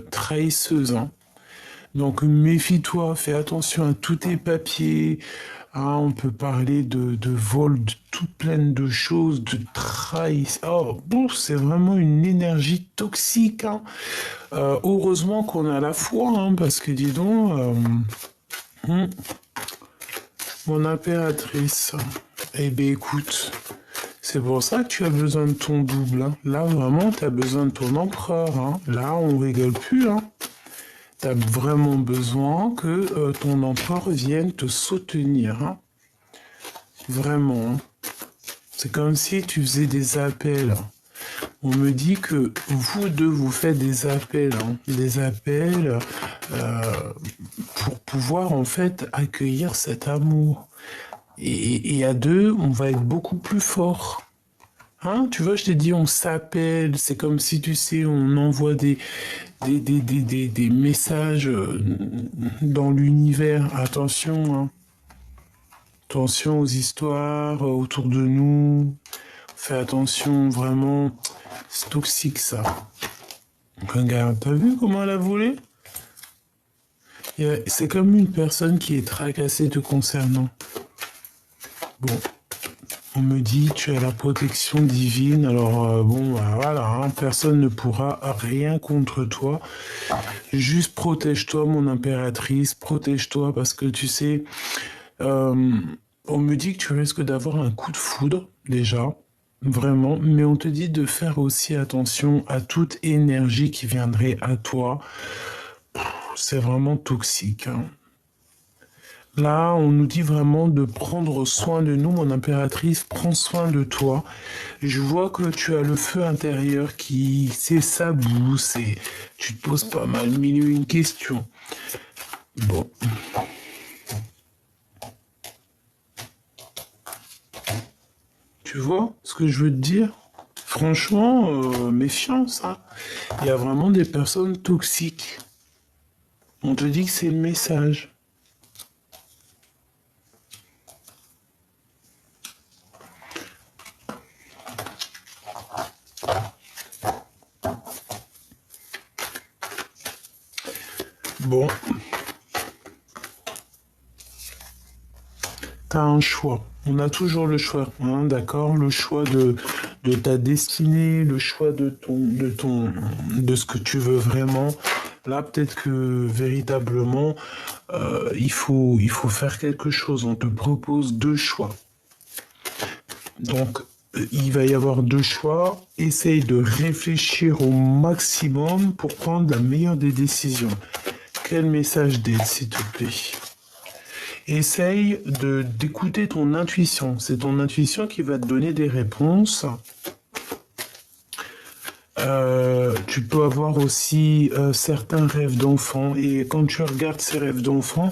trahisseuse, hein. Donc méfie-toi, fais attention à tous tes papiers. Hein, on peut parler de vol, de tout plein de choses, de trahison. Oh, bon, c'est vraiment une énergie toxique. Hein. Heureusement qu'on a la foi, hein, parce que dis donc, mon impératrice, eh bien écoute, c'est pour ça que tu as besoin de ton double. Hein. Là, vraiment, tu as besoin de ton empereur. Hein. Là, on rigole plus. Hein. Tu as vraiment besoin que ton empereur vienne te soutenir. Hein. Vraiment. Hein. C'est comme si tu faisais des appels. On me dit que vous deux, vous faites des appels. Hein. Des appels pour pouvoir en fait accueillir cet amour. Et à deux, on va être beaucoup plus fort. Hein, tu vois, je t'ai dit, on s'appelle, c'est comme si, tu sais, on envoie des messages dans l'univers. Attention, hein. Attention aux histoires autour de nous. Fais attention, vraiment. C'est toxique, ça. Regarde, t'as vu comment elle a volé? C'est comme une personne qui est tracassée te concernant. Bon. On me dit tu as la protection divine, alors bon, bah, voilà, hein, personne ne pourra rien contre toi. Juste protège-toi, mon impératrice, protège-toi parce que tu sais, on me dit que tu risques d'avoir un coup de foudre déjà, vraiment, mais on te dit de faire aussi attention à toute énergie qui viendrait à toi. C'est vraiment toxique. Hein. Là, on nous dit vraiment de prendre soin de nous, mon impératrice, prends soin de toi. Je vois que tu as le feu intérieur qui s'éclabousse et tu te poses pas mal mille et une questions. Bon. Tu vois ce que je veux te dire? Franchement, méfiance, hein. Il y a vraiment des personnes toxiques. On te dit que c'est le message. Bon. T'as un choix. On a toujours le choix, hein, d'accord? Le choix de ta destinée, le choix de ce que tu veux vraiment. Là, peut-être que véritablement, il faut faire quelque chose. On te propose deux choix. Donc, il va y avoir deux choix. Essaye de réfléchir au maximum pour prendre la meilleure des décisions. Quel message d'aide, s'il te plaît? Essaye d'écouter ton intuition. C'est ton intuition qui va te donner des réponses. Tu peux avoir aussi certains rêves d'enfant. Et quand tu regardes ces rêves d'enfant,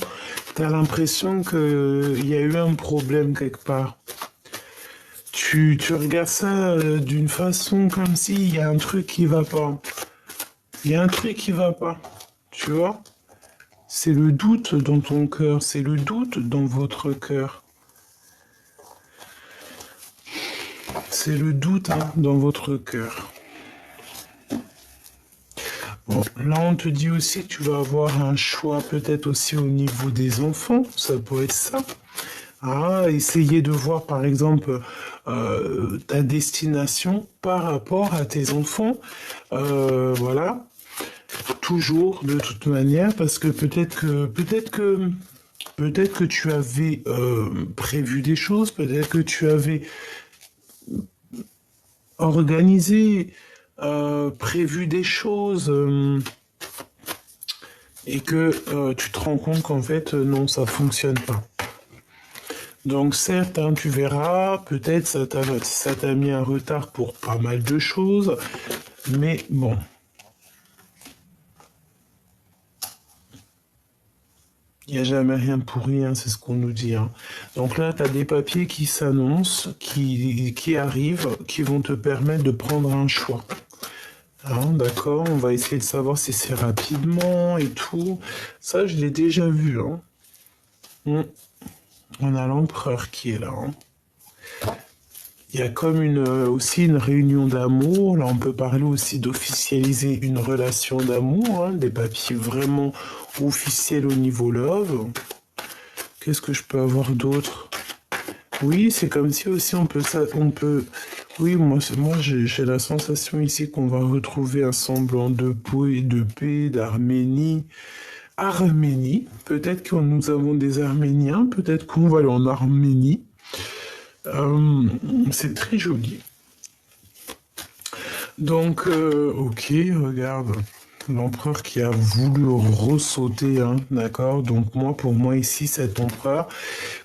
tu as l'impression qu'il y a eu un problème quelque part. Tu regardes ça d'une façon comme s'il y a un truc qui va pas. Il y a un truc qui va pas. Tu vois? C'est le doute dans ton cœur, c'est le doute dans votre cœur. C'est le doute hein, dans votre cœur. Bon, là on te dit aussi que tu vas avoir un choix peut-être aussi au niveau des enfants, ça peut être ça. Ah, essayer de voir par exemple ta destination par rapport à tes enfants. Voilà. Toujours de toute manière parce que peut-être que tu avais prévu des choses, peut-être que tu avais organisé, prévu des choses et que tu te rends compte qu'en fait non ça fonctionne pas. Donc certes, hein, tu verras, peut-être ça t'a mis un retard pour pas mal de choses, mais bon. Il n'y a jamais rien pour rien, c'est ce qu'on nous dit. Hein. Donc là, tu as des papiers qui s'annoncent, qui arrivent, qui vont te permettre de prendre un choix. Hein, d'accord, on va essayer de savoir si c'est rapidement et tout. Ça, je l'ai déjà vu. Hein. On a l'empereur qui est là. Hein. Il y a comme aussi une réunion d'amour. Là, on peut parler aussi d'officialiser une relation d'amour, hein, des papiers vraiment officiels au niveau love. Qu'est-ce que je peux avoir d'autre? Oui, c'est comme si aussi on peut. Oui, moi j'ai la sensation ici qu'on va retrouver un semblant de paix, d'Arménie. Arménie, peut-être que nous avons des Arméniens, peut-être qu'on va aller en Arménie. C'est très joli. Donc, ok, regarde, l'empereur qui a voulu ressauter, hein, d'accord? Donc moi, pour moi ici, cet empereur,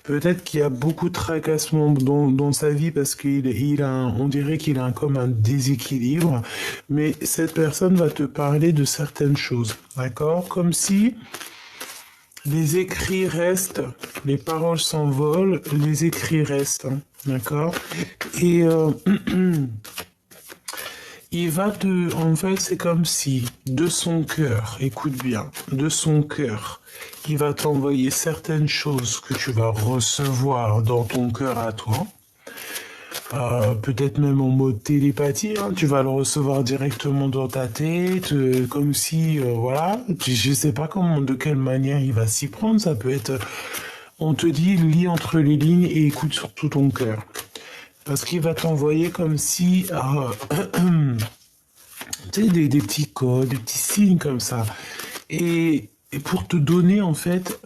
peut-être qu'il y a beaucoup de tracassements dans sa vie parce on dirait qu'il a comme un déséquilibre, mais cette personne va te parler de certaines choses, d'accord? Comme si les écrits restent, les paroles s'envolent, les écrits restent, hein, d'accord? Et en fait, c'est comme si, de son cœur, écoute bien, de son cœur, il va t'envoyer certaines choses que tu vas recevoir dans ton cœur à toi. Peut-être même en mode télépathie, hein, tu vas le recevoir directement dans ta tête, comme si, voilà, je sais pas de quelle manière il va s'y prendre, ça peut être, on te dit, lis entre les lignes et écoute surtout ton cœur. Parce qu'il va t'envoyer comme si, tu sais, des petits codes, des petits signes comme ça. Et pour te donner, en fait,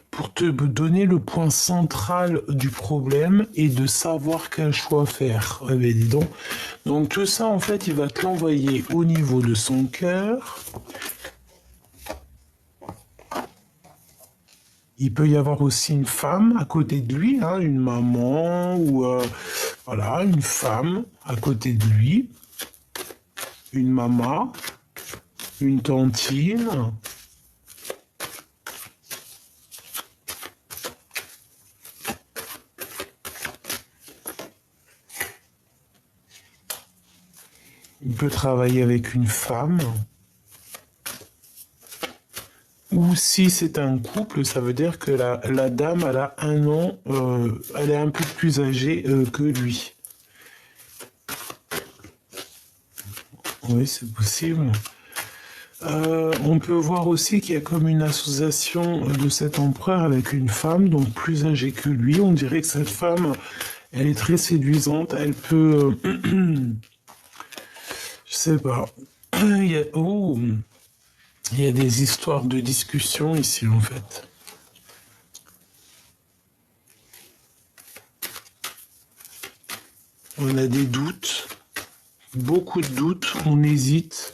pour te donner le point central du problème et de savoir quel choix faire. Ouais, mais dis donc. Donc tout ça, en fait, il va te l'envoyer au niveau de son cœur. Il peut y avoir aussi une femme à côté de lui, hein, une maman ou voilà, une femme à côté de lui, une maman, une tantine. Il peut travailler avec une femme. Ou si c'est un couple, ça veut dire que la dame, elle a 1 an, elle est un peu plus âgée que lui. Oui, c'est possible. On peut voir aussi qu'il y a comme une association de cet empereur avec une femme, donc plus âgée que lui. On dirait que cette femme, elle est très séduisante. Elle peut... je sais pas. Oh, il y a des histoires de discussion ici, en fait. On a des doutes, beaucoup de doutes, on hésite.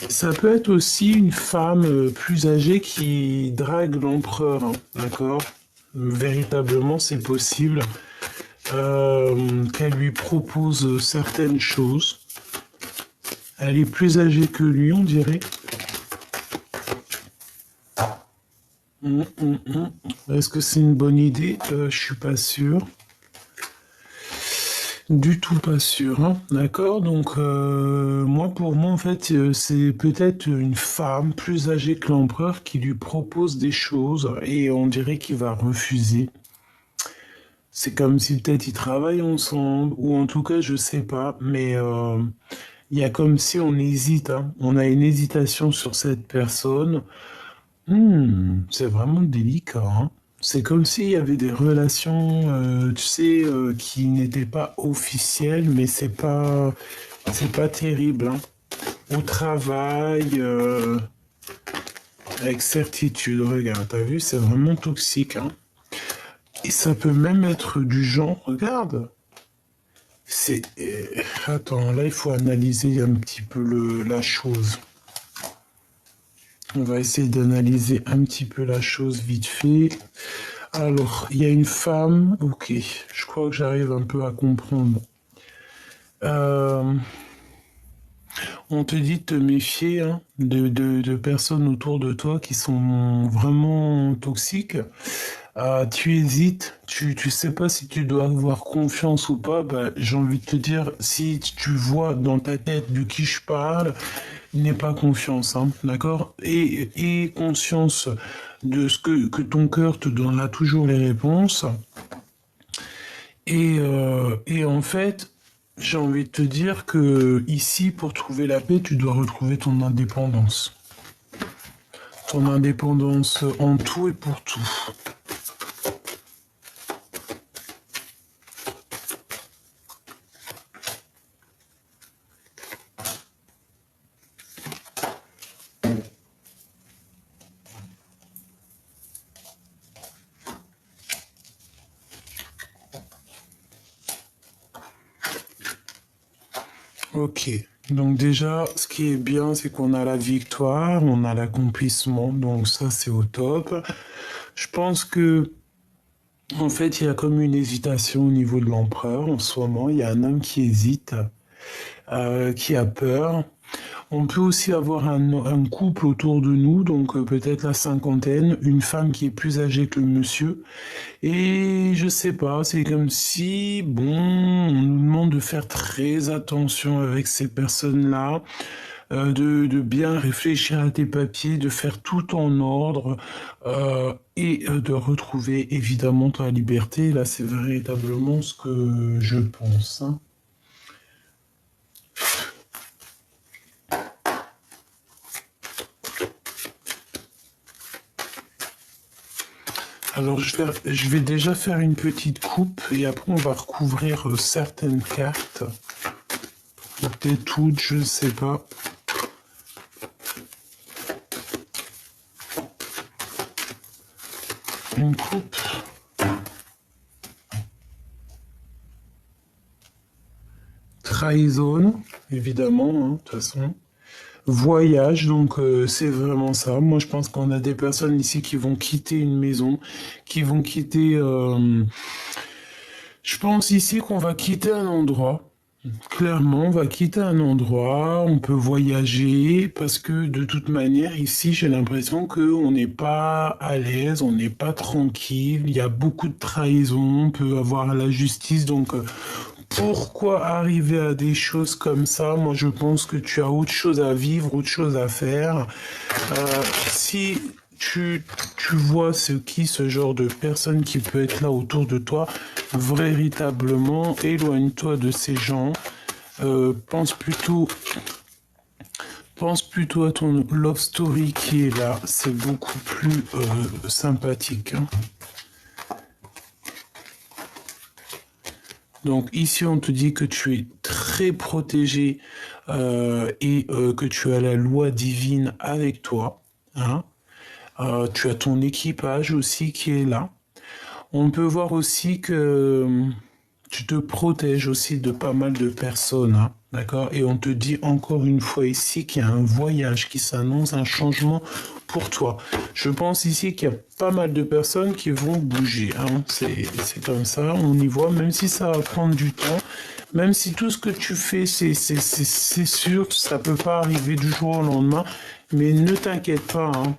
Ça peut être aussi une femme plus âgée qui drague l'empereur, hein, d'accord? Véritablement, c'est possible qu'elle lui propose certaines choses. Elle est plus âgée que lui, on dirait. Est-ce que c'est une bonne idée? Je suis pas sûr. Du tout pas sûr, hein. D'accord? Donc, pour moi, en fait, c'est peut-être une femme plus âgée que l'empereur qui lui propose des choses et on dirait qu'il va refuser. C'est comme si peut-être ils travaillent ensemble, ou en tout cas, je sais pas, mais il y a comme si on hésite, hein. On a une hésitation sur cette personne. C'est vraiment délicat, hein. C'est comme s'il y avait des relations, tu sais, qui n'étaient pas officielles, mais c'est pas terrible, hein. Au travail, avec certitude, regarde, t'as vu, c'est vraiment toxique, hein. Et ça peut même être du genre, regarde, c'est... attends, là, il faut analyser un petit peu la chose. On va essayer d'analyser un petit peu la chose vite fait. Alors, il y a une femme, ok, je crois que j'arrive un peu à comprendre. On te dit de te méfier, hein, de personnes autour de toi qui sont vraiment toxiques. Tu hésites, tu sais pas si tu dois avoir confiance ou pas. Bah, j'ai envie de te dire, si tu vois dans ta tête de qui je parle, n'aie pas confiance, hein, d'accord? Et conscience de ce que ton cœur te donnera toujours les réponses. Et en fait, j'ai envie de te dire que ici, pour trouver la paix, tu dois retrouver ton indépendance. Ton indépendance en tout et pour tout. Ok. Donc déjà, ce qui est bien, c'est qu'on a la victoire, on a l'accomplissement, donc ça c'est au top. Je pense que, en fait, il y a comme une hésitation au niveau de l'empereur en ce moment. Il y a un homme qui hésite, qui a peur. On peut aussi avoir un couple autour de nous, donc peut-être la cinquantaine, une femme qui est plus âgée que le monsieur. Et je sais pas, c'est comme si, bon, on nous demande de faire très attention avec ces personnes-là, de bien réfléchir à tes papiers, de faire tout en ordre et de retrouver évidemment ta liberté. Là, c'est véritablement ce que je pense, hein. Alors, je vais déjà faire une petite coupe et après, on va recouvrir certaines cartes. Peut-être toutes, je ne sais pas. Une coupe. Trahison, évidemment, hein, de toute façon. Voyage, donc c'est vraiment ça. Moi, je pense qu'on a des personnes ici qui vont quitter une maison, qui vont quitter... Je pense ici qu'on va quitter un endroit. Clairement, on va quitter un endroit, on peut voyager, parce que de toute manière, ici, j'ai l'impression qu'on n'est pas à l'aise, on n'est pas tranquille, il y a beaucoup de trahison, on peut avoir la justice, donc pourquoi arriver à des choses comme ça? Moi, je pense que tu as autre chose à vivre, autre chose à faire. Si tu vois ce genre de personne qui peut être là autour de toi, véritablement, éloigne-toi de ces gens. Pense plutôt à ton love story qui est là. C'est beaucoup plus sympathique, hein. Donc ici, on te dit que tu es très protégé et que tu as la loi divine avec toi, hein. Tu as ton équipage aussi qui est là. On peut voir aussi que tu te protèges aussi de pas mal de personnes, hein, d'accord? Et on te dit encore une fois ici qu'il y a un voyage qui s'annonce, un changement pour toi. Je pense ici qu'il y a pas mal de personnes qui vont bouger, hein. C'est comme ça, on y voit, même si ça va prendre du temps, même si tout ce que tu fais, c'est sûr, ça peut pas arriver du jour au lendemain, mais ne t'inquiète pas, hein.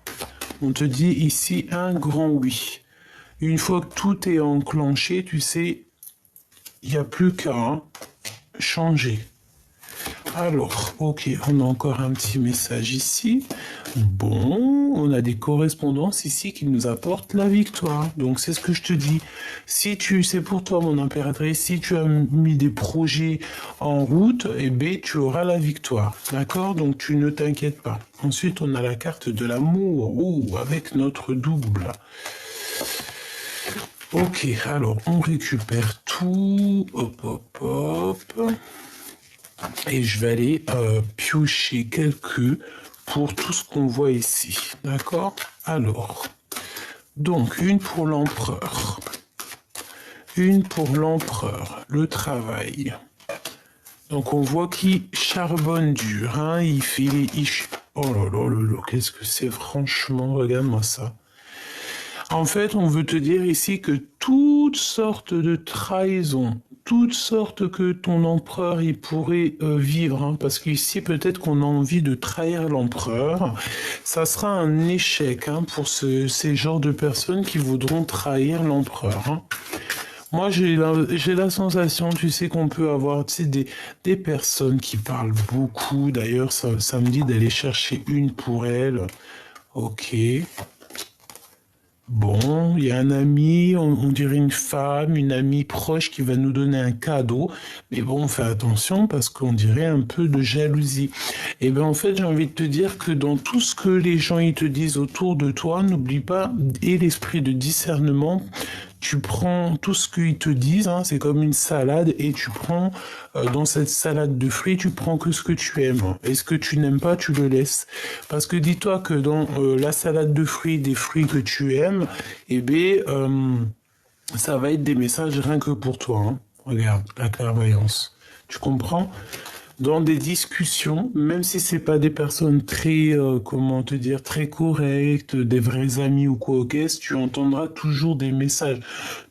On te dit ici un grand oui. Une fois que tout est enclenché, tu sais, il n'y a plus qu'à changer. Alors, ok, on a encore un petit message ici. Bon, on a des correspondances ici qui nous apportent la victoire. Donc c'est ce que je te dis. C'est pour toi mon impératrice, si tu as mis des projets en route, eh bien tu auras la victoire. D'accord? Donc tu ne t'inquiètes pas. Ensuite, on a la carte de l'amour. Oh, avec notre double. Ok, alors on récupère tout. Hop, hop, hop. Et je vais aller piocher quelques pour tout ce qu'on voit ici. D'accord? Alors, donc une pour l'empereur. Une pour l'empereur, le travail. Donc on voit qu'il charbonne dur, hein, il fait les... Oh là là là là, qu'est-ce que c'est franchement, regarde-moi ça. En fait, on veut te dire ici que toutes sortes de trahisons, toutes sortes que ton empereur il pourrait vivre, hein, parce qu'ici peut-être qu'on a envie de trahir l'empereur, ça sera un échec, hein, pour ces genres de personnes qui voudront trahir l'empereur, hein. Moi, j'ai la sensation, tu sais, qu'on peut avoir, tu sais, des personnes qui parlent beaucoup. D'ailleurs, ça me dit d'aller chercher une pour elle. Ok. Bon, il y a un ami, on dirait une femme, une amie proche qui va nous donner un cadeau. Mais bon, fais attention parce qu'on dirait un peu de jalousie. Et bien en fait, j'ai envie de te dire que dans tout ce que les gens ils te disent autour de toi, n'oublie pas, et l'esprit de discernement, tu prends tout ce qu'ils te disent, hein, c'est comme une salade, et tu prends dans cette salade de fruits, tu prends que ce que tu aimes. Et ce que tu n'aimes pas, tu le laisses. Parce que dis-toi que dans la salade de fruits, des fruits que tu aimes, eh bien, ça va être des messages rien que pour toi. Hein. Regarde, la clairvoyance. Tu comprends? Dans des discussions, même si c'est pas des personnes très, comment te dire, très correctes, des vrais amis ou quoi, ok, tu entendras toujours des messages.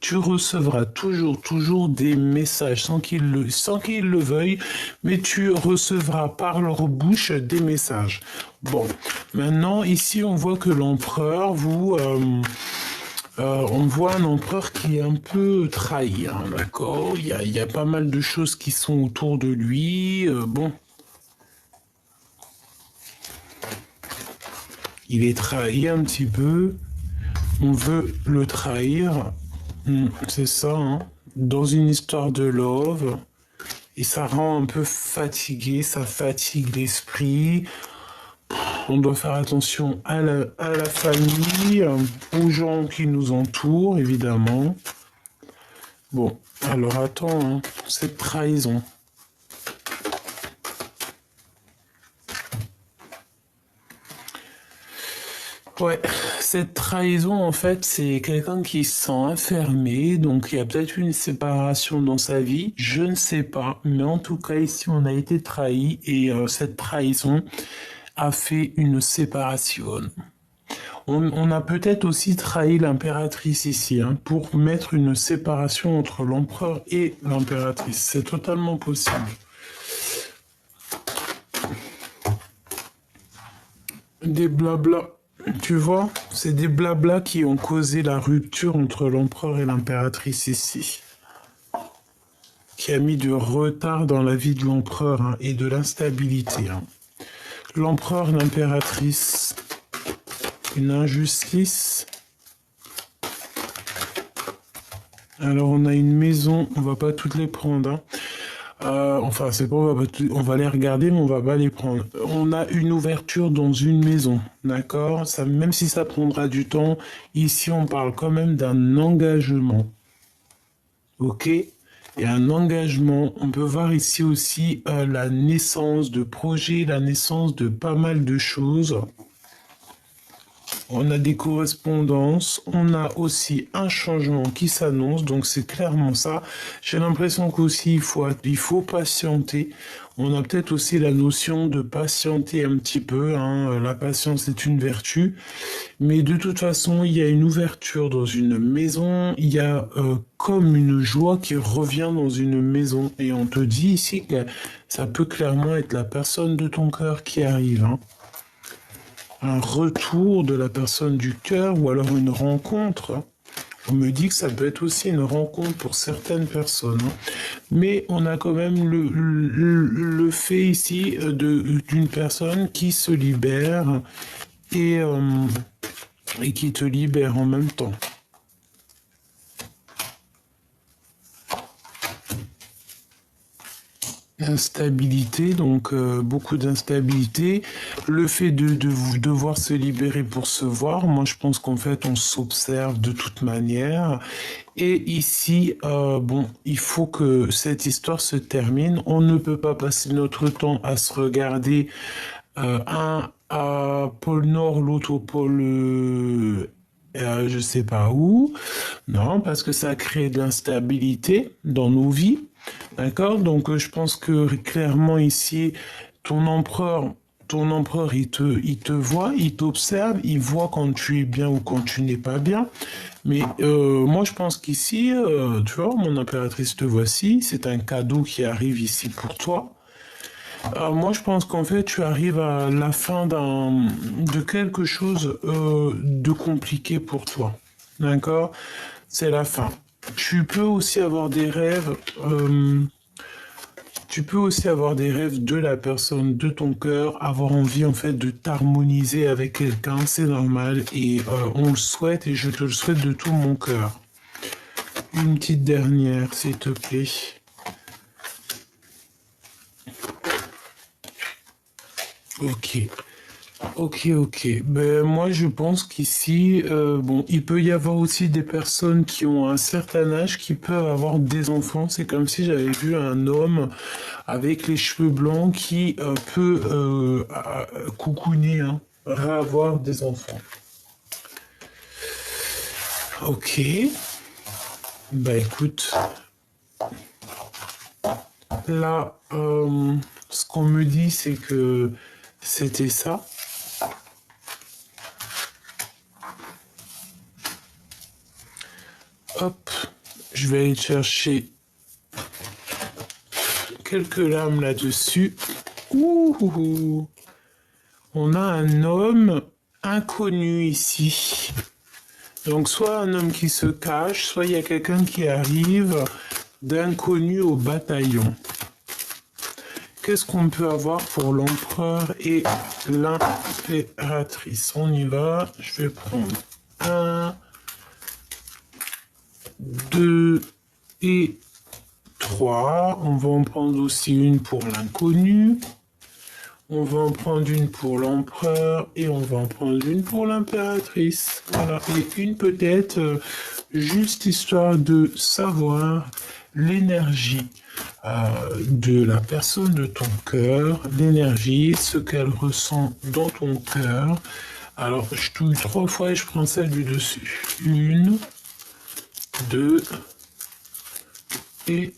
Tu recevras toujours des messages sans qu'ils le veuillent, mais tu recevras par leur bouche des messages. Bon, maintenant ici on voit que l'empereur on voit un empereur qui est un peu trahi, hein, d'accord? Il y a pas mal de choses qui sont autour de lui. Bon, il est trahi un petit peu. On veut le trahir. C'est ça, hein? Dans une histoire de love. Et ça rend un peu fatigué, ça fatigue l'esprit. On doit faire attention à la famille, aux gens qui nous entourent, évidemment. Bon, alors attends, hein, cette trahison. Ouais, cette trahison, en fait, c'est quelqu'un qui se sent enfermé, donc il y a peut-être une séparation dans sa vie, je ne sais pas, mais en tout cas, ici, on a été trahi et cette trahison a fait une séparation. On a peut-être aussi trahi l'impératrice ici, hein, pour mettre une séparation entre l'empereur et l'impératrice. C'est totalement possible. Des blablas. Tu vois, c'est des blablas qui ont causé la rupture entre l'empereur et l'impératrice ici. Qui a mis du retard dans la vie de l'empereur, hein, et de l'instabilité. Hein. L'empereur, l'impératrice, une injustice. Alors on a une maison, on va pas toutes les prendre. Hein. Enfin, c'est pas, on va les regarder, mais on va pas les prendre. On a une ouverture dans une maison, d'accord? Ça, même si ça prendra du temps, ici on parle quand même d'un engagement, ok? Et un engagement, on peut voir ici aussi la naissance de projets, la naissance de pas mal de choses. On a des correspondances, on a aussi un changement qui s'annonce, donc c'est clairement ça. J'ai l'impression qu'aussi il faut patienter. On a peut-être aussi la notion de patienter un petit peu, hein. La patience est une vertu, mais de toute façon il y a une ouverture dans une maison, il y a comme une joie qui revient dans une maison, et on te dit ici que ça peut clairement être la personne de ton cœur qui arrive, hein. Un retour de la personne du cœur ou alors une rencontre. On me dit que ça peut être aussi une rencontre pour certaines personnes. Mais on a quand même le fait ici d'une personne qui se libère et qui te libère en même temps. Instabilité, donc beaucoup d'instabilité. Le fait de devoir se libérer pour se voir, moi je pense qu'en fait on s'observe de toute manière. Et ici, bon, il faut que cette histoire se termine. On ne peut pas passer notre temps à se regarder, un à pôle Nord, l'autre au pôle je sais pas où. Non, parce que ça crée de l'instabilité dans nos vies. D'accord? Donc je pense que clairement ici, ton empereur, il te voit, il t'observe, il voit quand tu es bien ou quand tu n'es pas bien. Mais moi, je pense qu'ici, tu vois, mon impératrice, te voici, c'est un cadeau qui arrive ici pour toi. Moi, je pense qu'en fait, tu arrives à la fin de quelque chose de compliqué pour toi. D'accord? C'est la fin. Tu peux aussi avoir des rêves Tu peux aussi avoir des rêves de la personne, de ton cœur, avoir envie en fait de t'harmoniser avec quelqu'un, c'est normal et on le souhaite et je te le souhaite de tout mon cœur. Une petite dernière, s'il te plaît. Ok. Ok. Ben, moi, je pense qu'ici, bon, il peut y avoir aussi des personnes qui ont un certain âge qui peuvent avoir des enfants. C'est comme si j'avais vu un homme avec les cheveux blancs qui peut coucouner, hein, avoir des enfants. Ok. Bah écoute, là, ce qu'on me dit, c'est que c'était ça. Hop, je vais aller chercher quelques lames là-dessus. Ouh, on a un homme inconnu ici. Donc soit un homme qui se cache, soit il y a quelqu'un qui arrive d'inconnu au bataillon. Qu'est-ce qu'on peut avoir pour l'empereur et l'impératrice? On y va, je vais prendre 1, 2 et 3. On va en prendre aussi une pour l'inconnu. On va en prendre une pour l'empereur et on va en prendre une pour l'impératrice. Voilà, et une peut-être juste histoire de savoir l'énergie de la personne de ton cœur, l'énergie, ce qu'elle ressent dans ton cœur. Alors, je touille 3 fois et je prends celle du dessus. 1, 2 et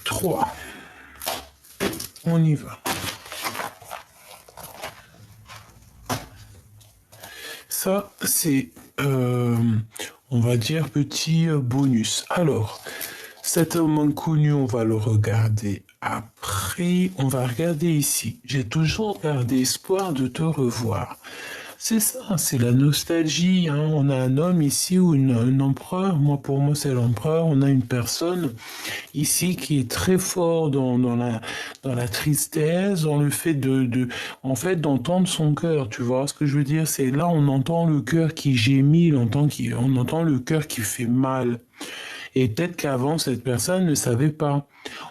3. On y va. Ça, c'est, on va dire, petit bonus. Alors, cet homme inconnu, on va le regarder après. On va regarder ici. J'ai toujours gardé espoir de te revoir. C'est ça, c'est la nostalgie. Hein. On a un homme ici ou un empereur. Pour moi, c'est l'empereur. On a une personne ici qui est très fort dans la tristesse, dans le fait en fait, d'entendre son cœur. Tu vois ce que je veux dire? C'est là, on entend le cœur qui gémit, on entend le cœur qui fait mal. Et peut-être qu'avant, cette personne ne savait pas.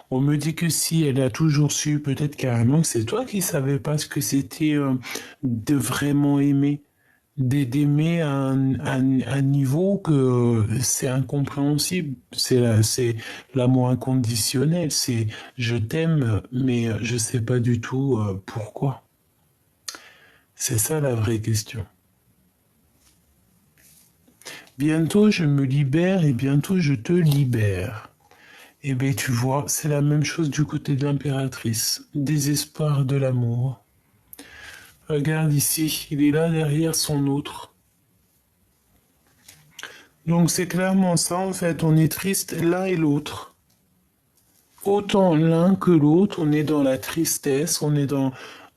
On me dit que si elle a toujours su, peut-être carrément que c'est toi qui savais pas ce que c'était de vraiment aimer. D'aimer à un niveau que c'est incompréhensible. C'est l'amour inconditionnel. C'est je t'aime, mais je sais pas du tout pourquoi. C'est ça la vraie question. Bientôt je me libère et bientôt je te libère. Eh bien, tu vois, c'est la même chose du côté de l'impératrice. Désespoir de l'amour. Regarde ici, il est là derrière son autre. Donc c'est clairement ça, en fait, on est triste l'un et l'autre. Autant l'un que l'autre, on est dans la tristesse, on est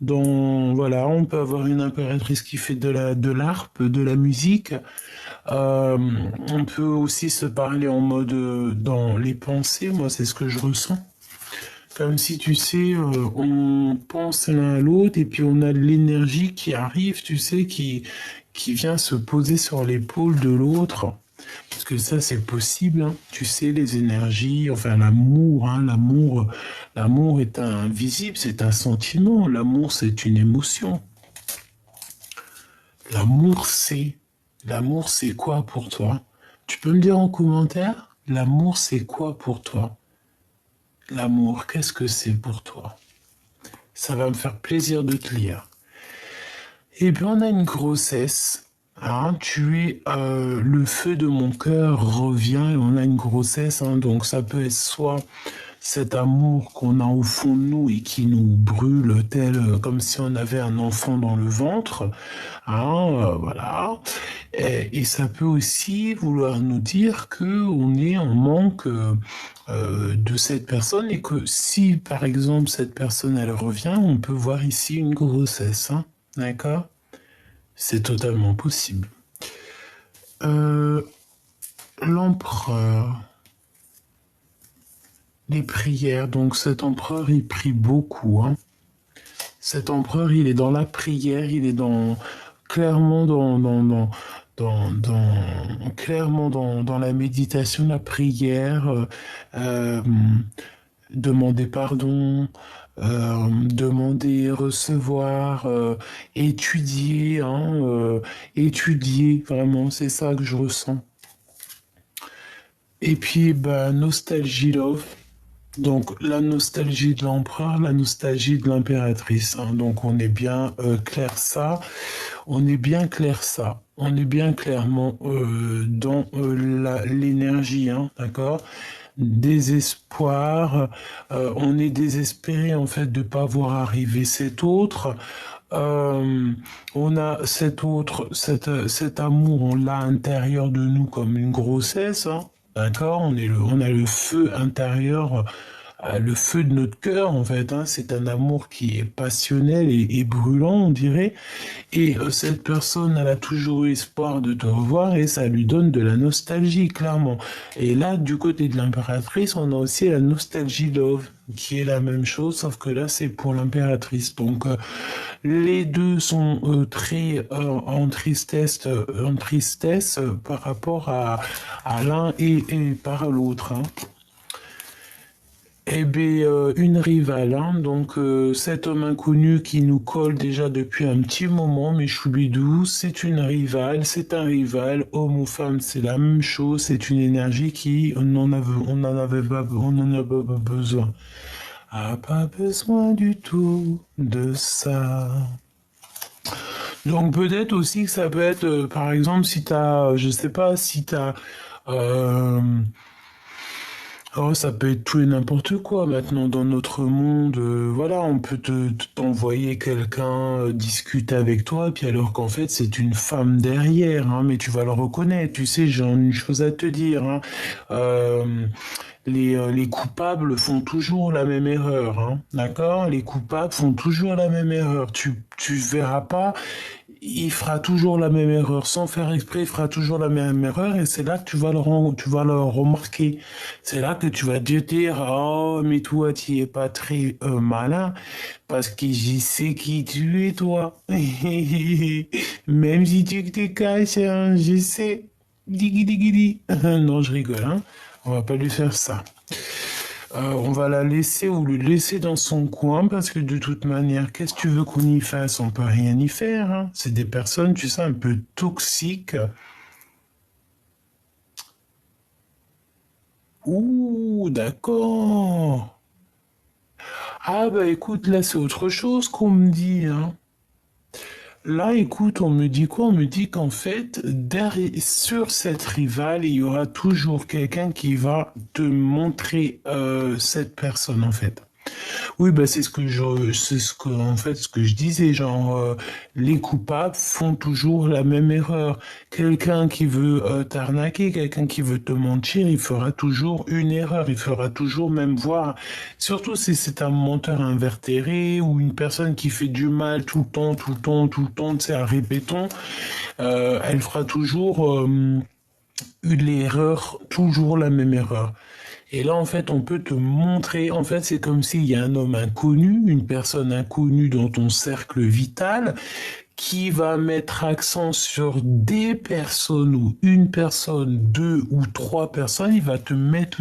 voilà, on peut avoir une impératrice qui fait de l'harpe, de la musique. On peut aussi se parler en mode dans les pensées, moi c'est ce que je ressens. Comme si, tu sais, on pense l'un à l'autre et puis on a l'énergie qui arrive, tu sais, qui vient se poser sur l'épaule de l'autre. Parce que ça, c'est possible, hein. Tu sais, les énergies, enfin l'amour, hein, l'amour est invisible, c'est un sentiment. L'amour, c'est une émotion. L'amour, c'est quoi pour toi? Tu peux me dire en commentaire, l'amour, c'est quoi pour toi? L'amour, qu'est-ce que c'est pour toi? Ça va me faire plaisir de te lire. Et puis on a une grossesse. Hein, le feu de mon cœur revient et on a une grossesse. Hein, donc ça peut être soit cet amour qu'on a au fond de nous et qui nous brûle comme si on avait un enfant dans le ventre. Hein, voilà. Et ça peut aussi vouloir nous dire que on est en manque de cette personne et que si par exemple cette personne elle revient, on peut voir ici une grossesse. Hein, d'accord? C'est totalement possible. L'empereur. les prières. Donc cet empereur, il prie beaucoup, hein. Cet empereur, il est dans la prière, il est dans clairement clairement dans la méditation, la prière, euh, demander pardon, demander, recevoir, étudier, hein, étudier, vraiment, c'est ça que je ressens. Et puis, bah, nostalgie love. Donc, la nostalgie de l'empereur, la nostalgie de l'impératrice, hein. Donc, on est bien clair ça. On est bien clair ça. On est bien clairement dans l'énergie, hein, d'accord? Désespoir. On est désespéré en fait de ne pas voir arriver cet autre. Euh, on a cet amour, on l'a à l'intérieur de nous comme une grossesse, hein, d'accord? On a le feu intérieur, le feu de notre cœur en fait, hein. C'est un amour qui est passionnel et brûlant, on dirait. Et cette personne, elle a toujours eu espoir de te revoir et ça lui donne de la nostalgie, clairement. Et là, du côté de l'impératrice, on a aussi la nostalgie love, qui est la même chose, sauf que là, c'est pour l'impératrice. Donc, les deux sont très en tristesse par rapport à l'un et par l'autre, hein. Eh bien, une rivale, hein. Donc cet homme inconnu qui nous colle déjà depuis un petit moment, mais choubidou, c'est une rivale, c'est un rival, homme ou femme, c'est la même chose, c'est une énergie qui, on n'en avait pas besoin. Ah, pas besoin du tout de ça. Donc peut-être aussi que ça peut être, par exemple, si t'as, je sais pas, si t'as... euh, Oh, ça peut être tout et n'importe quoi maintenant dans notre monde. Voilà, on peut t'envoyer quelqu'un discuter avec toi, puis alors qu'en fait c'est une femme derrière, hein, mais tu vas le reconnaître. Tu sais, j'ai une chose à te dire, hein. Euh, les coupables font toujours la même erreur, hein, d'accord? Les coupables font toujours la même erreur. Tu verras pas, il fera toujours la même erreur. Sans faire exprès, il fera toujours la même erreur et c'est là que tu vas le remarquer. C'est là que tu vas te dire, oh, mais toi, tu es pas très malin parce que je sais qui tu es, toi. Même si tu te caches, hein, je sais. Diggy diggy di. Non, je rigole, hein. On va pas lui faire ça. On va la laisser ou le laisser dans son coin parce que de toute manière, qu'est-ce que tu veux qu'on y fasse? On peut rien y faire, hein. C'est des personnes, tu sais, un peu toxiques. Ouh, d'accord. Ah bah écoute, là c'est autre chose qu'on me dit, hein. Là, écoute, on me dit quoi? On me dit qu'en fait, sur cette rivale, il y aura toujours quelqu'un qui va te montrer cette personne, en fait. Oui, bah c'est ce que, en fait, ce que je disais, genre, les coupables font toujours la même erreur. Quelqu'un qui veut t'arnaquer, quelqu'un qui veut te mentir, il fera toujours une erreur, il fera toujours même voir, surtout si c'est un menteur invertéré ou une personne qui fait du mal tout le temps, tout le temps, tout le temps, tu sais, à répéton, elle fera toujours l'erreur, toujours la même erreur. Et là, en fait, on peut te montrer, en fait, c'est comme s'il y a un homme inconnu, une personne inconnue dans ton cercle vital, qui va mettre accent sur des personnes ou une personne, deux ou trois personnes, il va te mettre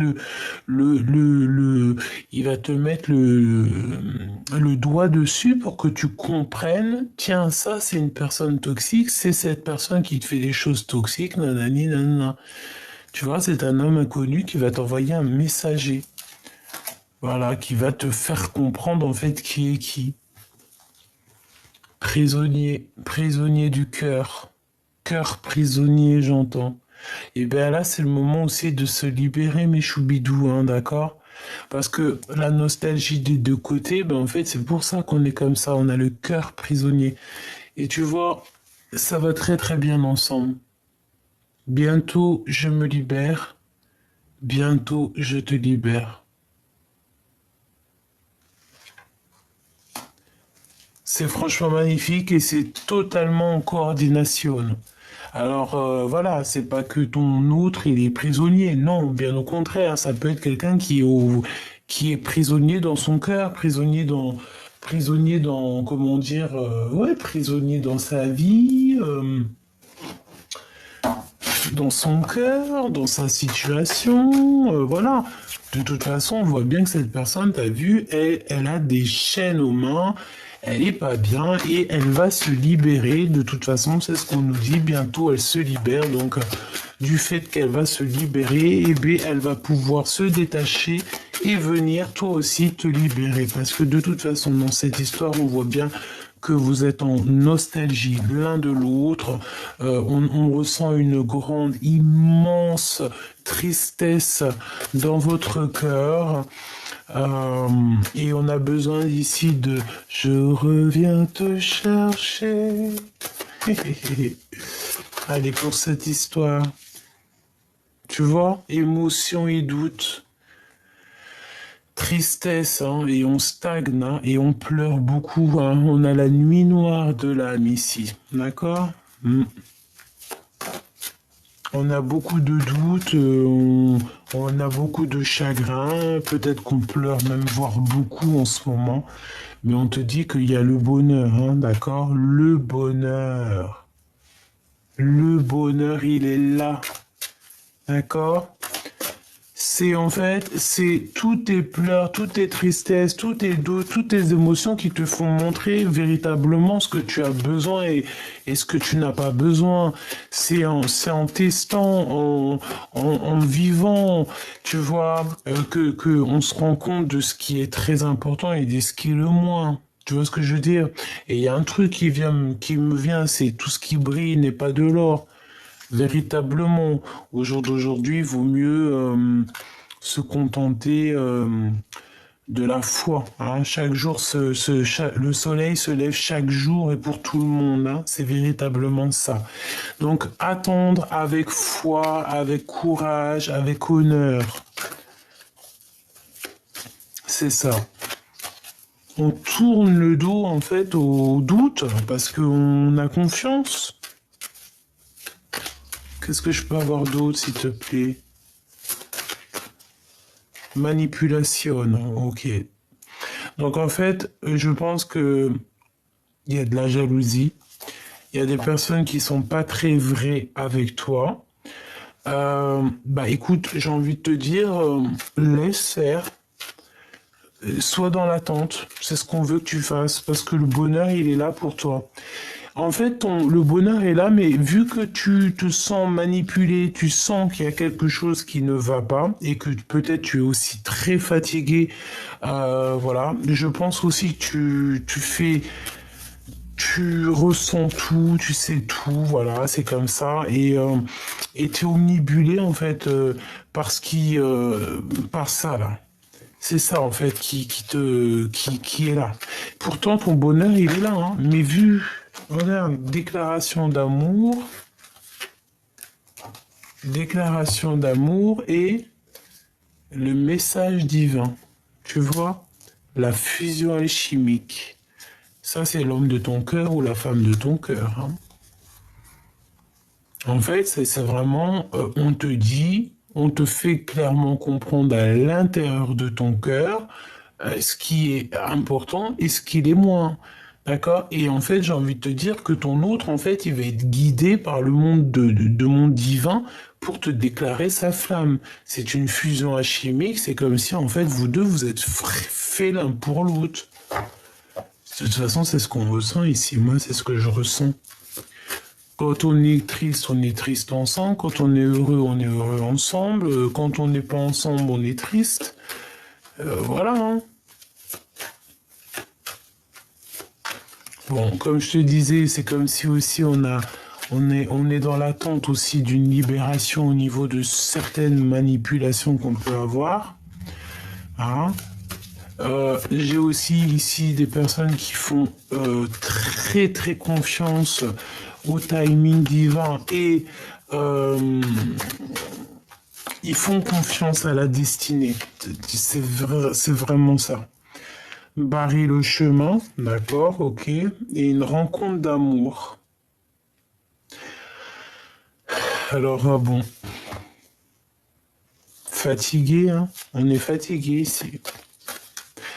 il va te mettre le doigt dessus pour que tu comprennes, tiens, ça, c'est une personne toxique, c'est cette personne qui te fait des choses toxiques, nanani, nanana. Tu vois, c'est un homme inconnu qui va t'envoyer un messager. Voilà, qui va te faire comprendre en fait qui est qui. Prisonnier, prisonnier du cœur. Cœur prisonnier, j'entends. Et bien là, c'est le moment aussi de se libérer, mes choubidous, hein, d'accord? Parce que la nostalgie des deux côtés, ben en fait, c'est pour ça qu'on est comme ça. On a le cœur prisonnier. Et tu vois, ça va très très bien ensemble. Bientôt, je me libère. Bientôt, je te libère. C'est franchement magnifique et c'est totalement en coordination. Alors voilà, c'est pas que ton autre il est prisonnier, non, bien au contraire, ça peut être quelqu'un qui est prisonnier dans son cœur, prisonnier dans, comment dire, ouais, prisonnier dans sa vie, dans son cœur, dans sa situation, voilà. De toute façon, on voit bien que cette personne, t'as vu, elle a des chaînes aux mains, elle est pas bien et elle va se libérer. De toute façon, c'est ce qu'on nous dit, bientôt elle se libère. Donc, du fait qu'elle va se libérer, eh bien, elle va pouvoir se détacher et venir toi aussi te libérer. Parce que de toute façon, dans cette histoire, on voit bien que vous êtes en nostalgie l'un de l'autre. On ressent une grande, immense tristesse dans votre cœur. Et on a besoin ici de «Je reviens te chercher». Allez, pour cette histoire. Tu vois, émotion et doute. Tristesse, hein, et on stagne, hein, et on pleure beaucoup, hein. On a la nuit noire de l'âme ici, d'accord? On a beaucoup de doutes, on a beaucoup de chagrin, peut-être qu'on pleure même, voire beaucoup en ce moment, mais on te dit qu'il y a le bonheur, hein, d'accord? Le bonheur. Le bonheur, il est là, d'accord? C'est en fait, c'est tous tes pleurs, toutes tes tristesses, tous tes doutes, toutes tes émotions qui te font montrer véritablement ce que tu as besoin et ce que tu n'as pas besoin. C'est en testant, en vivant, tu vois, que on se rend compte de ce qui est très important et de ce qui est le moins. Tu vois ce que je veux dire? Et il y a un truc qui me vient, c'est tout ce qui brille n'est pas de l'or. Véritablement, au jour d'aujourd'hui, il vaut mieux se contenter de la foi, hein. Chaque jour, le soleil se lève chaque jour et pour tout le monde, hein. C'est véritablement ça. Donc, attendre avec foi, avec courage, avec honneur. C'est ça. On tourne le dos, en fait, au doute parce qu'on a confiance. Qu'est-ce que je peux avoir d'autre, s'il te plaît? Manipulation, ok. Donc en fait, je pense que il y a de la jalousie. Il y a des personnes qui sont pas très vraies avec toi. Bah écoute, j'ai envie de te dire, laisse faire. Sois dans l'attente. C'est ce qu'on veut que tu fasses parce que le bonheur, il est là pour toi. En fait, le bonheur est là, mais vu que tu te sens manipulé, tu sens qu'il y a quelque chose qui ne va pas et que peut-être tu es aussi très fatigué, voilà. Je pense aussi que tu ressens tout, tu sais tout, voilà, c'est comme ça et t'es omnibulé en fait par ça là. C'est ça en fait qui est là. Pourtant ton bonheur il est là, hein. Mais vu, regarde, déclaration d'amour et le message divin. Tu vois, la fusion alchimique. Ça c'est l'homme de ton cœur ou la femme de ton cœur, hein. En fait, c'est vraiment, on te dit, on te fait clairement comprendre à l'intérieur de ton cœur ce qui est important et ce qui l'est moins. D'accord? Et en fait, j'ai envie de te dire que ton autre, en fait, il va être guidé par le monde de monde divin pour te déclarer sa flamme. C'est une fusion alchimique, c'est comme si, en fait, vous deux, vous êtes faits l'un pour l'autre. De toute façon, c'est ce qu'on ressent ici. Moi, c'est ce que je ressens. Quand on est triste ensemble. Quand on est heureux ensemble. Quand on n'est pas ensemble, on est triste. Voilà, hein. Bon, comme je te disais, c'est comme si aussi on est dans l'attente aussi d'une libération au niveau de certaines manipulations qu'on peut avoir, hein. J'ai aussi ici des personnes qui font très très confiance au timing divin et ils font confiance à la destinée. C'est vraiment ça. Barrer le chemin, d'accord, ok, et une rencontre d'amour. Alors, bon, fatigué, hein, on est fatigué ici.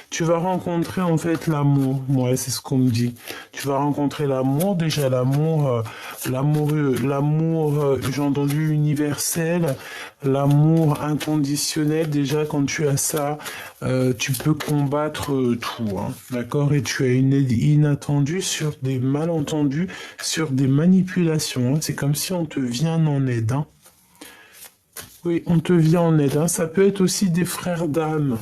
Tu vas rencontrer en fait l'amour. Ouais, c'est ce qu'on me dit. Tu vas rencontrer l'amour. Déjà j'ai entendu universel, l'amour inconditionnel. Déjà, quand tu as ça, tu peux combattre tout, hein, d'accord? Et tu as une aide inattendue sur des malentendus, sur des manipulations, hein. C'est comme si on te vient en aide, hein. Oui, on te vient en aide, hein. Ça peut être aussi des frères d'âme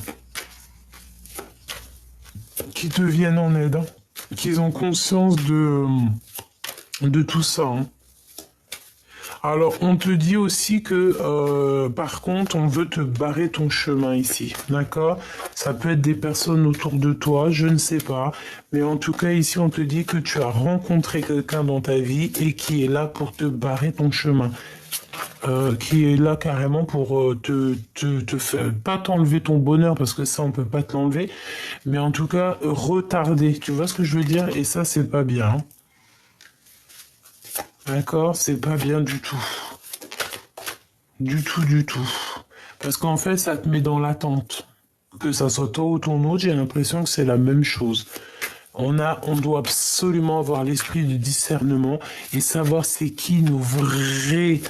qui te viennent en aide, hein, qui ont conscience de tout ça, hein. Alors, on te dit aussi que, par contre, on veut te barrer ton chemin ici, d'accord? Ça peut être des personnes autour de toi, je ne sais pas. Mais en tout cas, ici, on te dit que tu as rencontré quelqu'un dans ta vie et qui est là pour te barrer ton chemin. Qui est là carrément pour te faire, pas t'enlever ton bonheur, parce que ça, on peut pas te l'enlever, mais en tout cas, retarder. Tu vois ce que je veux dire? Et ça, c'est pas bien, hein. D'accord? C'est pas bien du tout. Du tout, du tout. Parce qu'en fait, ça te met dans l'attente. Que ça soit toi ou ton autre, j'ai l'impression que c'est la même chose. On doit absolument avoir l'esprit de discernement et savoir c'est qui nos vraies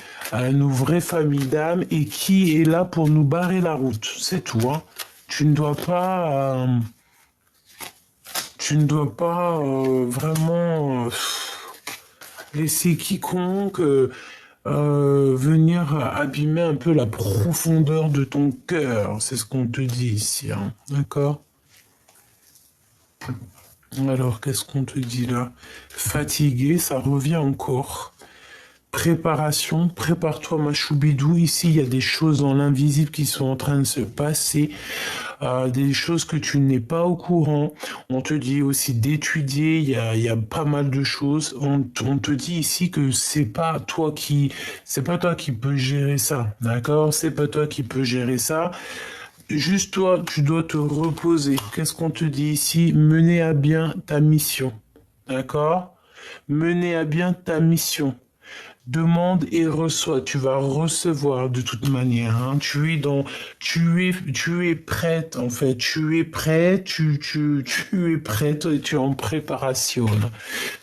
familles d'âme et qui est là pour nous barrer la route. C'est tout, hein. Tu ne dois pas, vraiment laisser quiconque venir abîmer un peu la profondeur de ton cœur. C'est ce qu'on te dit ici, hein. D'accord? Alors, qu'est-ce qu'on te dit là? Fatigué, ça revient encore. Préparation, prépare-toi ma choubidou. Ici, il y a des choses dans l'invisible qui sont en train de se passer, des choses que tu n'es pas au courant. On te dit aussi d'étudier, il y a pas mal de choses. On te dit ici que c'est pas toi qui peux gérer ça, d'accord? C'est pas toi qui peux gérer ça. Juste toi, tu dois te reposer. Qu'est-ce qu'on te dit ici? Mener à bien ta mission. D'accord? Mener à bien ta mission. Demande et reçois. Tu vas recevoir de toute manière, hein. Tu es prête, en fait. Tu es prêt, tu es prête et tu es en préparation.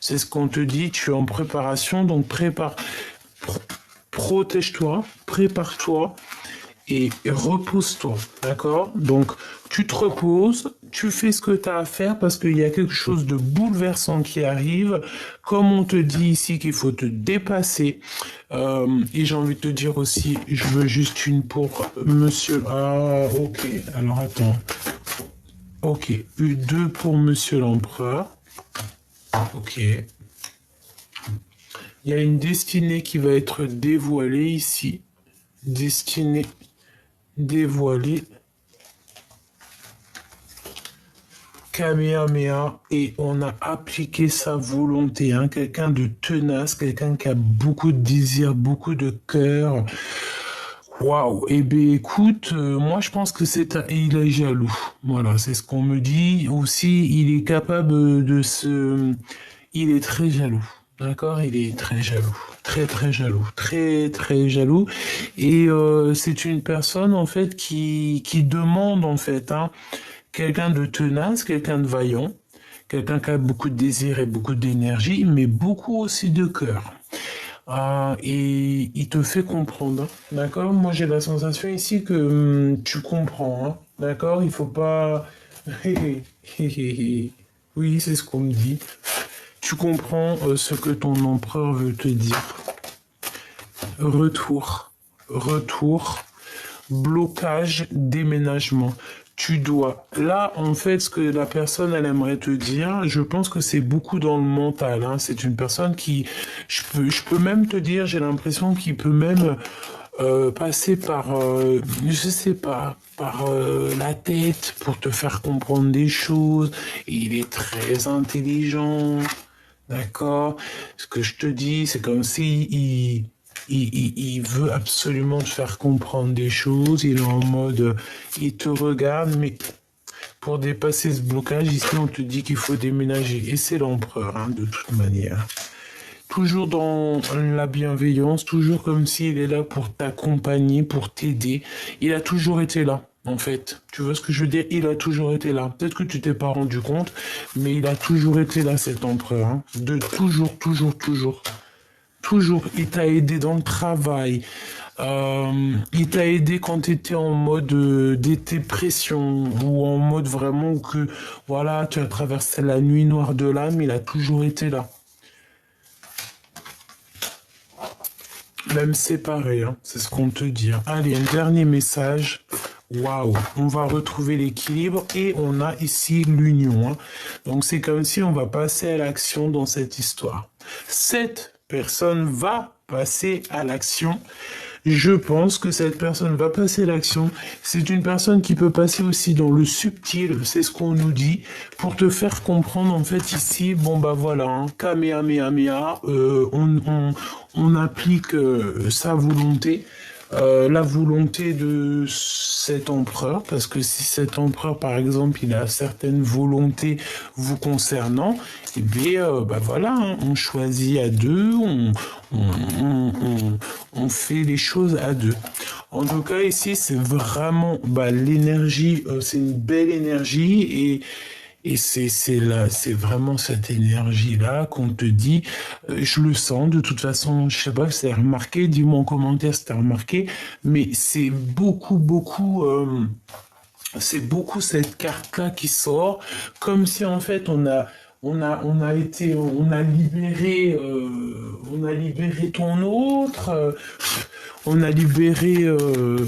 C'est ce qu'on te dit. Tu es en préparation, donc protège-toi, prépare-toi et repose-toi, d'accord? Donc, tu te reposes, tu fais ce que tu as à faire parce qu'il y a quelque chose de bouleversant qui arrive. Comme on te dit ici qu'il faut te dépasser. Et j'ai envie de te dire aussi, je veux juste une pour monsieur... Ah, ok. Alors, attends. Ok. Deux pour monsieur l'empereur. Ok. Il y a une destinée qui va être dévoilée ici. Destinée dévoilée. Kamehameha, et on a appliqué sa volonté, hein. Quelqu'un de tenace, quelqu'un qui a beaucoup de désir, beaucoup de cœur. Waouh. Eh bien, écoute, moi je pense que il est jaloux. Voilà, c'est ce qu'on me dit. Aussi, il est capable il est très jaloux. D'accord? Il est très jaloux. Très, très jaloux. Très, très jaloux. Et c'est une personne, en fait, qui demande, en fait, hein, quelqu'un de tenace, quelqu'un de vaillant, quelqu'un qui a beaucoup de désir et beaucoup d'énergie, mais beaucoup aussi de cœur. Et il te fait comprendre, hein. D'accord? Moi, j'ai la sensation ici que tu comprends, hein. D'accord? Il faut pas... Oui, c'est ce qu'on me dit. Tu comprends ce que ton empereur veut te dire. Retour, blocage, déménagement. Tu dois. Là, en fait, ce que la personne, elle aimerait te dire, je pense que c'est beaucoup dans le mental, hein. C'est une personne qui, je peux même te dire, j'ai l'impression qu'il peut même passer par, je sais pas, par la tête pour te faire comprendre des choses. Il est très intelligent, d'accord? Ce que je te dis, c'est comme si il veut absolument te faire comprendre des choses. Il est en mode, il te regarde, mais pour dépasser ce blocage, ici, on te dit qu'il faut déménager. Et c'est l'empereur, hein, de toute manière. Toujours dans la bienveillance, toujours comme s'il est là pour t'accompagner, pour t'aider. Il a toujours été là. en fait. Tu vois ce que je veux dire? Il a toujours été là. Peut-être que tu t'es pas rendu compte, mais il a toujours été là, cet empereur. Hein. De toujours, toujours, toujours. Toujours. Il t'a aidé dans le travail. Il t'a aidé quand tu étais en mode dépression ou en mode vraiment que, voilà, tu as traversé la nuit noire de l'âme. Il a toujours été là. Même séparé, hein, c'est ce qu'on te dit. Hein. Allez, un dernier message. Waouh, on va retrouver l'équilibre et on a ici l'union. Hein. Donc c'est comme si on va passer à l'action dans cette histoire. Cette personne va passer à l'action. Je pense que cette personne va passer à l'action. C'est une personne qui peut passer aussi dans le subtil, c'est ce qu'on nous dit, pour te faire comprendre en fait ici, bon bah voilà, hein, Kamehameha, on applique sa volonté. La volonté de cet empereur, parce que si cet empereur, par exemple, il a certaines volontés vous concernant, eh bien, bah voilà, hein, on choisit à deux, on fait les choses à deux. En tout cas, ici, c'est vraiment bah, l'énergie, c'est une belle énergie et c'est vraiment cette énergie-là qu'on te dit, je le sens, de toute façon, je sais pas si c'est remarqué, dis-moi en commentaire si t'as remarqué, mais c'est beaucoup cette carte-là qui sort, comme si en fait on a libéré ton autre, on a libéré le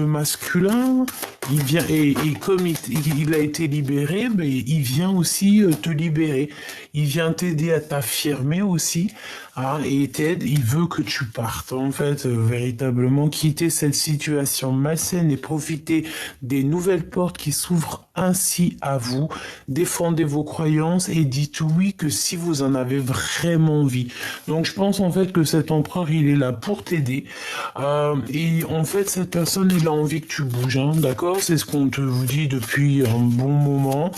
masculin. Il vient et comme il a été libéré, mais il vient aussi te libérer. Il vient t'aider à t'affirmer aussi, hein, et t'aide. Il veut que tu partes en fait véritablement quitter cette situation malsaine et profiter des nouvelles portes qui s'ouvrent ainsi à vous. Défendez vos croyances et dites oui que si vous en avez vraiment envie. Donc je pense en fait que cet empereur il est là pour t'aider. Et en fait cette personne il a envie que tu bouges, hein, d'accord? C'est ce qu'on te vous dit depuis un bon moment.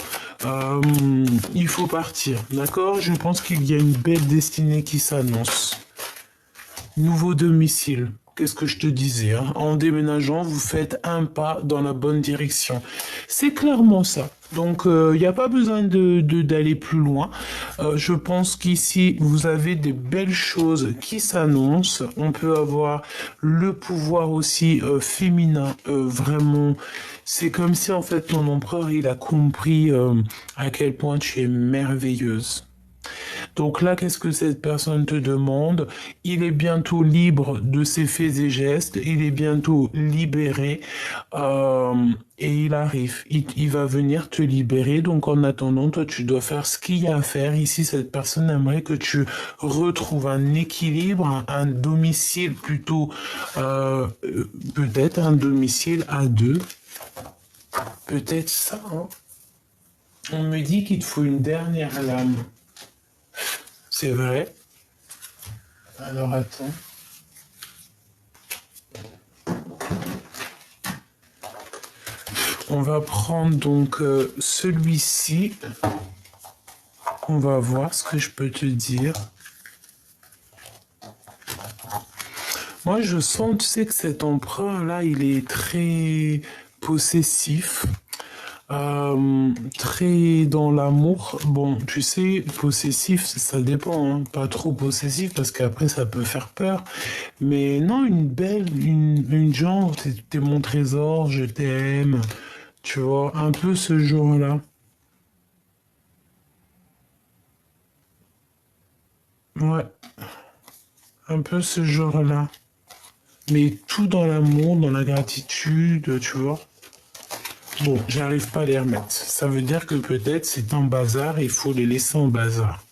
Il faut partir, d'accord? Je pense qu'il y a une belle destinée qui s'annonce. Nouveau domicile. Qu'est-ce que je te disais, hein? En déménageant, vous faites un pas dans la bonne direction. C'est clairement ça. Donc, il n'y a pas besoin d'aller plus loin. Je pense qu'ici, vous avez des belles choses qui s'annoncent. On peut avoir le pouvoir aussi féminin, vraiment. C'est comme si, en fait, ton empereur, il a compris à quel point tu es merveilleuse. Donc là, qu'est-ce que cette personne te demande? Il est bientôt libre de ses faits et gestes, il est bientôt libéré et il arrive. Il va venir te libérer. Donc en attendant, toi, tu dois faire ce qu'il y a à faire. Ici, cette personne aimerait que tu retrouves un équilibre, un domicile plutôt, peut-être un domicile à deux. Peut-être ça, hein. On me dit qu'il te faut une dernière lame. C'est vrai. Alors attends. On va prendre donc celui-ci. On va voir ce que je peux te dire. Moi, je sens, tu sais, que cet empereur-là, il est très possessif. Très dans l'amour. Bon, tu sais, possessif, ça dépend, hein. Pas trop possessif parce qu'après ça peut faire peur. Mais non, une genre, t'es mon trésor, je t'aime. Tu vois, un peu ce genre-là. Ouais, un peu ce genre-là. Mais tout dans l'amour, dans la gratitude, tu vois. Bon, j'arrive pas à les remettre. Ça veut dire que peut-être c'est un bazar, il faut les laisser en bazar.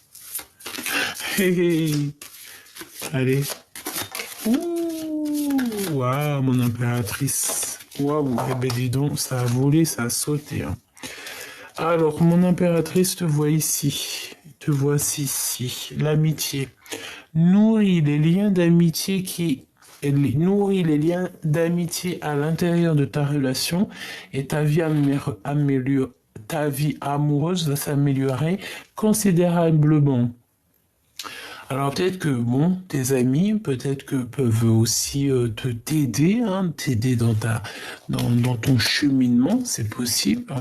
Hé hé. Allez. Ouh, waouh, mon impératrice. Waouh, eh ben dis donc, ça a volé, ça a sauté. Hein. Alors, mon impératrice te voit ici. Te voici ici. L'amitié. Nourris les liens d'amitié qui nourrit les liens d'amitié à l'intérieur de ta relation et ta vie amoureuse va s'améliorer considérablement. Alors peut-être que, bon, tes amis, peut-être que peuvent aussi t'aider, hein, t'aider dans ton cheminement, c'est possible.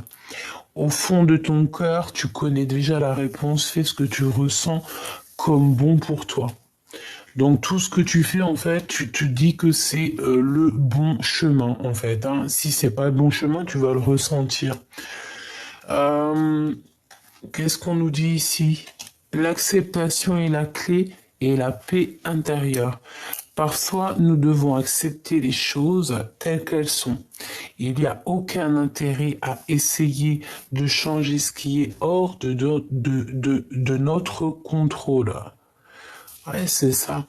Au fond de ton cœur, tu connais déjà la réponse, fais ce que tu ressens comme bon pour toi. Donc tout ce que tu fais, en fait, tu te dis que c'est le bon chemin, en fait, hein. Si c'est pas le bon chemin, tu vas le ressentir. Euh, Qu'est-ce qu'on nous dit ici? L'acceptation est la clé et la paix intérieure. Parfois, nous devons accepter les choses telles qu'elles sont. Il n'y a aucun intérêt à essayer de changer ce qui est hors de notre contrôle. Ouais, c'est ça.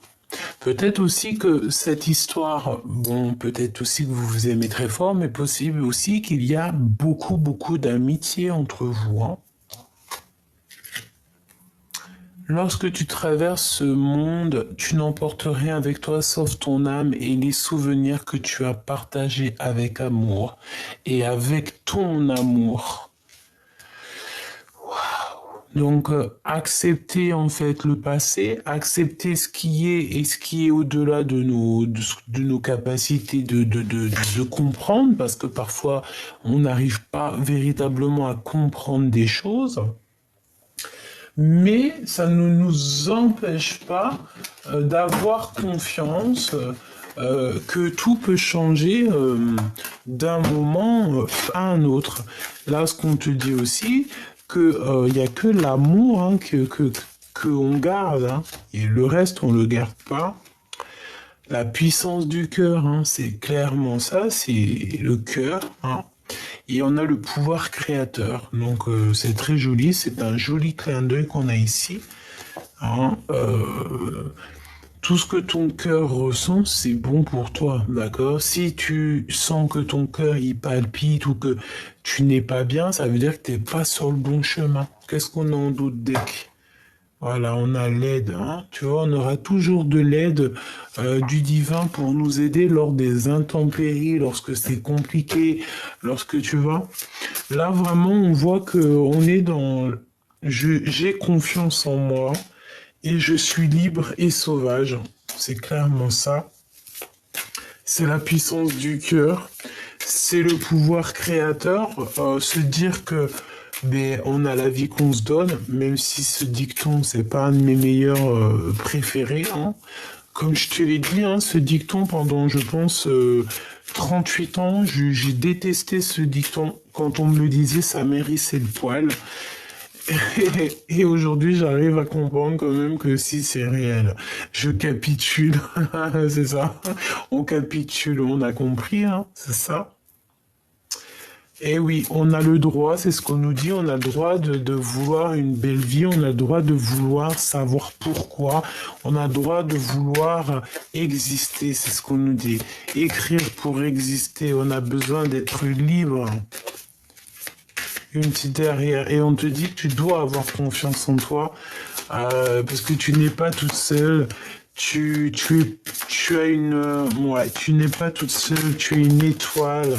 Peut-être aussi que cette histoire, bon, peut-être aussi que vous vous aimez très fort, mais possible aussi qu'il y a beaucoup, beaucoup d'amitié entre vous, hein. Lorsque tu traverses ce monde, tu n'emportes rien avec toi sauf ton âme et les souvenirs que tu as partagés avec amour et avec ton amour. Donc, accepter en fait le passé, accepter ce qui est et ce qui est au-delà de nos capacités de comprendre, parce que parfois on n'arrive pas véritablement à comprendre des choses. Mais ça ne nous empêche pas d'avoir confiance que tout peut changer d'un moment à un autre. Là, ce qu'on te dit aussi, que il y a que l'amour hein, que on garde, hein, et le reste on le garde pas. La puissance du cœur, hein, c'est clairement ça, c'est le cœur, hein. Et on a le pouvoir créateur. Donc c'est très joli, c'est un joli clin d'œil qu'on a ici, hein. Tout ce que ton cœur ressent, c'est bon pour toi, d'accord? Si tu sens que ton cœur il palpite ou que tu n'es pas bien, ça veut dire que tu n'es pas sur le bon chemin. Qu'est-ce qu'on a en doute deck? Voilà, on a l'aide, hein. Tu vois, on aura toujours de l'aide du divin pour nous aider lors des intempéries, lorsque c'est compliqué, lorsque tu vois. Là, vraiment, on voit que on est dans j'ai confiance en moi et je suis libre et sauvage. C'est clairement ça. C'est la puissance du cœur. C'est le pouvoir créateur. Se dire que on a la vie qu'on se donne, même si ce dicton, c'est pas un de mes meilleurs préférés, hein. Comme je te l'ai dit, hein, ce dicton pendant, je pense, 38 ans, j'ai détesté ce dicton. Quand on me le disait, ça m'hérissait le poil. Et aujourd'hui, j'arrive à comprendre quand même que si c'est réel, je capitule. C'est ça. On capitule, on a compris, hein, c'est ça. Et oui, on a le droit, c'est ce qu'on nous dit, on a le droit de vouloir une belle vie, on a le droit de vouloir savoir pourquoi, on a le droit de vouloir exister, c'est ce qu'on nous dit. Écrire pour exister, on a besoin d'être libre. Une petite derrière. Et on te dit que tu dois avoir confiance en toi, parce que tu n'es pas toute seule. Tu as une, ouais, tu n'es pas toute seule, tu es une étoile.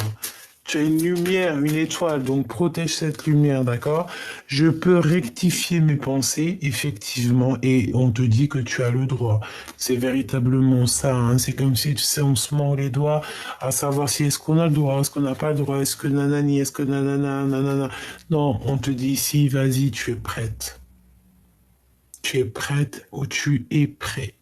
Tu as une lumière, une étoile, donc protège cette lumière, d'accord? Je peux rectifier mes pensées, effectivement, et on te dit que tu as le droit. C'est véritablement ça, hein. C'est comme si, tu sais, on se mord les doigts à savoir si est-ce qu'on a le droit, est-ce qu'on n'a pas le droit, est-ce que nanani, est-ce que nanana, nanana. Non, on te dit ici, vas-y, tu es prête. Tu es prête ou tu es prêt.